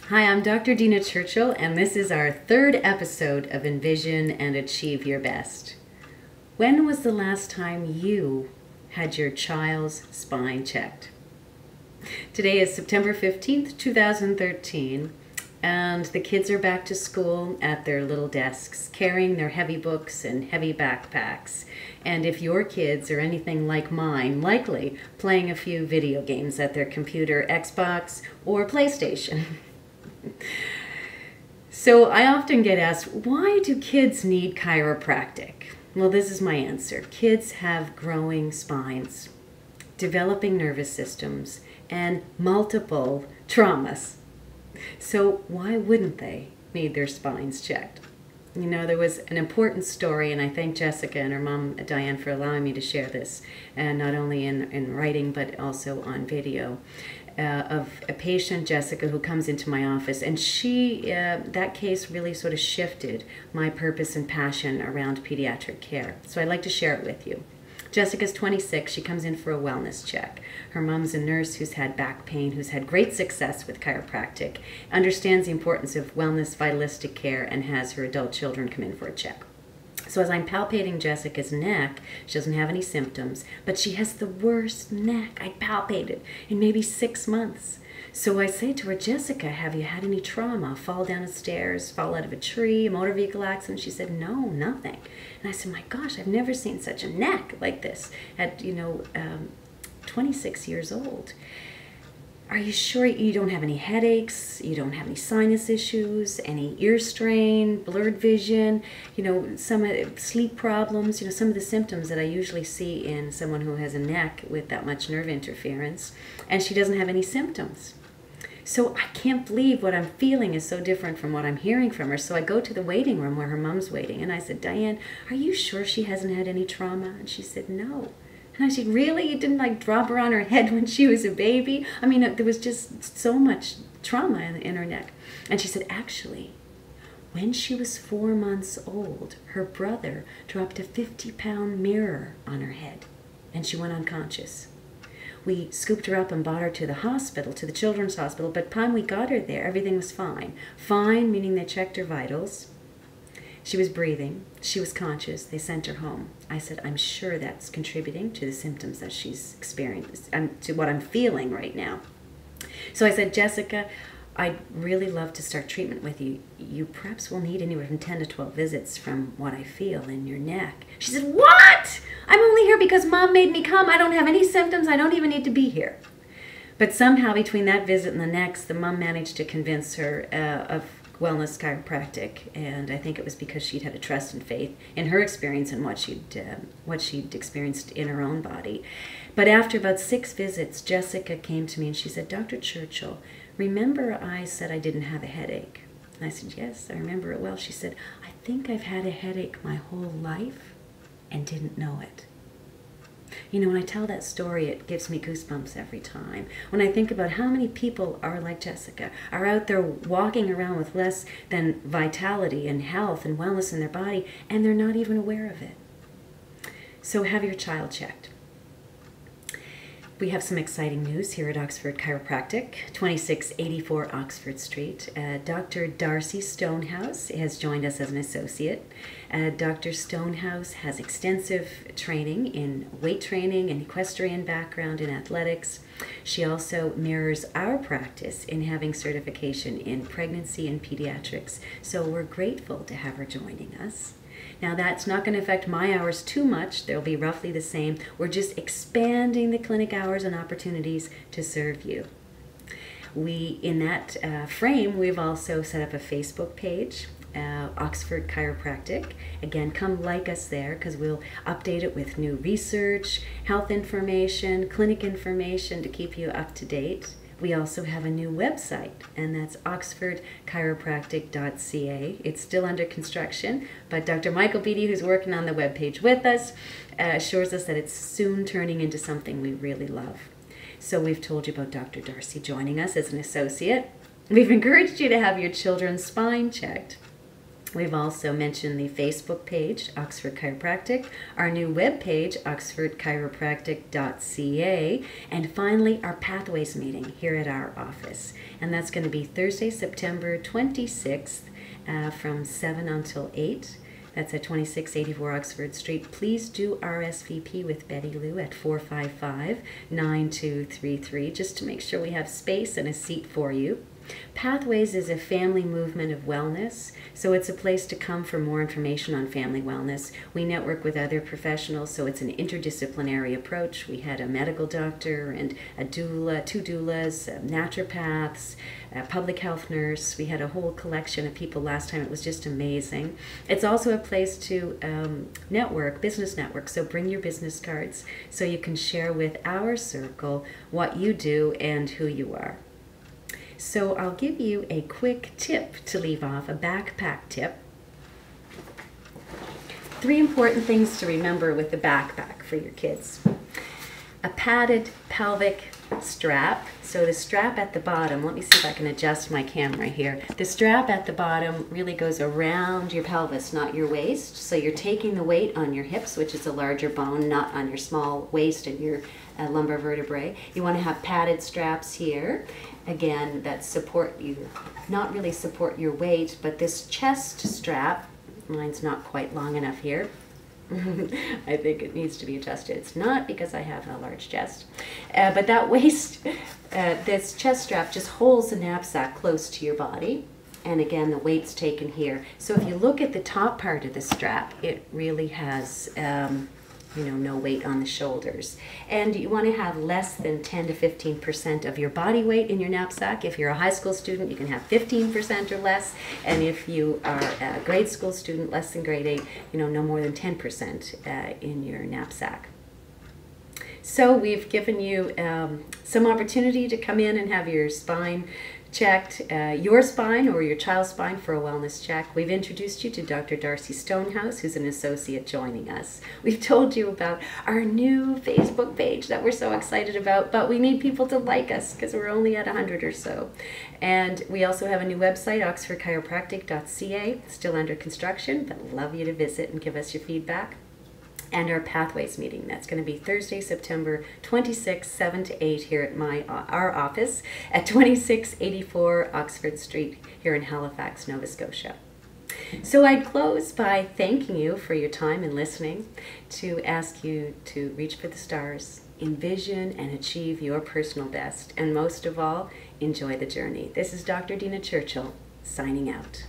Hi, I'm Dr. Dina Churchill, and this is our third episode of Envision and Achieve Your Best. When was the last time you had your child's spine checked? Today is September 15th, 2013, and the kids are back to school at their little desks, carrying their heavy books and heavy backpacks. And if your kids are anything like mine, likely playing a few video games at their computer, Xbox, or PlayStation. So I often get asked, why do kids need chiropractic? Well, this is my answer. Kids have growing spines, developing nervous systems, and multiple traumas. So why wouldn't they need their spines checked? You know, there was an important story, and I thank Jessica and her mom, Diane, for allowing me to share this, and not only in writing, but also on video, of a patient, Jessica, who comes into my office, and that case really sort of shifted my purpose and passion around pediatric care. So I'd like to share it with you. Jessica's 26. She comes in for a wellness check. Her mom's a nurse who's had back pain, who's had great success with chiropractic, understands the importance of wellness, vitalistic care, and has her adult children come in for a check. So as I'm palpating Jessica's neck, she doesn't have any symptoms, but she has the worst neck I palpated in maybe 6 months. So I say to her, Jessica, have you had any trauma? Fall down the stairs, fall out of a tree, a motor vehicle accident? She said, no, nothing. And I said, my gosh, I've never seen such a neck like this at, 26 years old. Are you sure you don't have any headaches? You don't have any sinus issues, any ear strain, blurred vision, some sleep problems, some of the symptoms that I usually see in someone who has a neck with that much nerve interference, and she doesn't have any symptoms. So I can't believe what I'm feeling is so different from what I'm hearing from her. So I go to the waiting room where her mom's waiting, and I said, Diane, are you sure she hasn't had any trauma? And she said, no. And I said, really? You didn't drop her on her head when she was a baby? I mean, there was just so much trauma in her neck. And she said, actually, when she was 4 months old, her brother dropped a 50-pound mirror on her head, and she went unconscious. We scooped her up and brought her to the hospital, to the children's hospital, but by the time we got her there, everything was fine. Fine, meaning they checked her vitals. She was breathing. She was conscious. They sent her home. I said, I'm sure that's contributing to the symptoms that she's experienced, to what I'm feeling right now. So I said, Jessica, I'd really love to start treatment with you. You perhaps will need anywhere from 10 to 12 visits from what I feel in your neck. She said, what? I'm only here because Mom made me come. I don't have any symptoms. I don't even need to be here. But somehow between that visit and the next, the mom managed to convince her of wellness chiropractic, and I think it was because she'd had a trust and faith in her experience and what she'd experienced in her own body. But after about 6 visits, Jessica came to me and she said, Dr. Churchill, remember I said I didn't have a headache? And I said, yes, I remember it well. She said, I think I've had a headache my whole life and didn't know it. When I tell that story, it gives me goosebumps every time. When I think about how many people are like Jessica, are out there walking around with less than vitality and health and wellness in their body, and they're not even aware of it. So have your child checked. We have some exciting news here at Oxford Chiropractic, 2684 Oxford Street. Dr. Darcy Stonehouse has joined us as an associate. Dr. Stonehouse has extensive training in weight training and equestrian background in athletics. She also mirrors our practice in having certification in pregnancy and pediatrics, so we're grateful to have her joining us. Now that's not going to affect my hours too much. They'll be roughly the same. We're just expanding the clinic hours and opportunities to serve you. In that frame, we've also set up a Facebook page, Oxford Chiropractic. Again, come like us there because we'll update it with new research, health information, clinic information to keep you up to date. We also have a new website, and that's oxfordchiropractic.ca. It's still under construction, but Dr. Michael Beattie, who's working on the webpage with us, assures us that it's soon turning into something we really love. So we've told you about Dr. Darcy joining us as an associate. We've encouraged you to have your children's spine checked. We've also mentioned the Facebook page, Oxford Chiropractic, our new web page, oxfordchiropractic.ca, and finally our Pathways meeting here at our office. And that's going to be Thursday, September 26th from 7 until 8. That's at 2684 Oxford Street. Please do RSVP with Betty Lou at 455-9233 just to make sure we have space and a seat for you. Pathways is a family movement of wellness, so it's a place to come for more information on family wellness. We network with other professionals, so it's an interdisciplinary approach. We had a medical doctor and a doula, two doulas, naturopaths, a public health nurse. We had a whole collection of people last time. It was just amazing. It's also a place to network, business network, so bring your business cards so you can share with our circle what you do and who you are. So I'll give you a quick tip to leave off, a backpack tip. 3 important things to remember with the backpack for your kids. A padded pelvic strap. So the strap at the bottom, let me see if I can adjust my camera here. The strap at the bottom really goes around your pelvis, not your waist. So you're taking the weight on your hips, which is a larger bone, not on your small waist and your lumbar vertebrae. You want to have padded straps here. Again, that support you, not really support your weight, but this chest strap, mine's not quite long enough here. I think it needs to be adjusted. It's not because I have a large chest. But that waist, this chest strap just holds the knapsack close to your body. And again, the weight's taken here. So if you look at the top part of the strap, it really has no weight on the shoulders. And you want to have less than 10 to 15% of your body weight in your knapsack. If you're a high school student, you can have 15% or less. And if you are a grade school student, less than grade 8, no more than 10% in your knapsack. So we've given you some opportunity to come in and have your spine checked, your spine or your child's spine for a wellness check. We've introduced you to Dr. Darcy Stonehouse, who's an associate joining us. We've told you about our new Facebook page that we're so excited about, but we need people to like us because we're only at 100 or so. And we also have a new website, oxfordchiropractic.ca, still under construction, but love you to visit and give us your feedback. And our Pathways meeting. That's going to be Thursday, September 26th, 7 to 8 here at our office at 2684 Oxford Street here in Halifax, Nova Scotia. So I'd close by thanking you for your time and listening, to ask you to reach for the stars, envision and achieve your personal best, and most of all, enjoy the journey. This is Dr. Dina Churchill, signing out.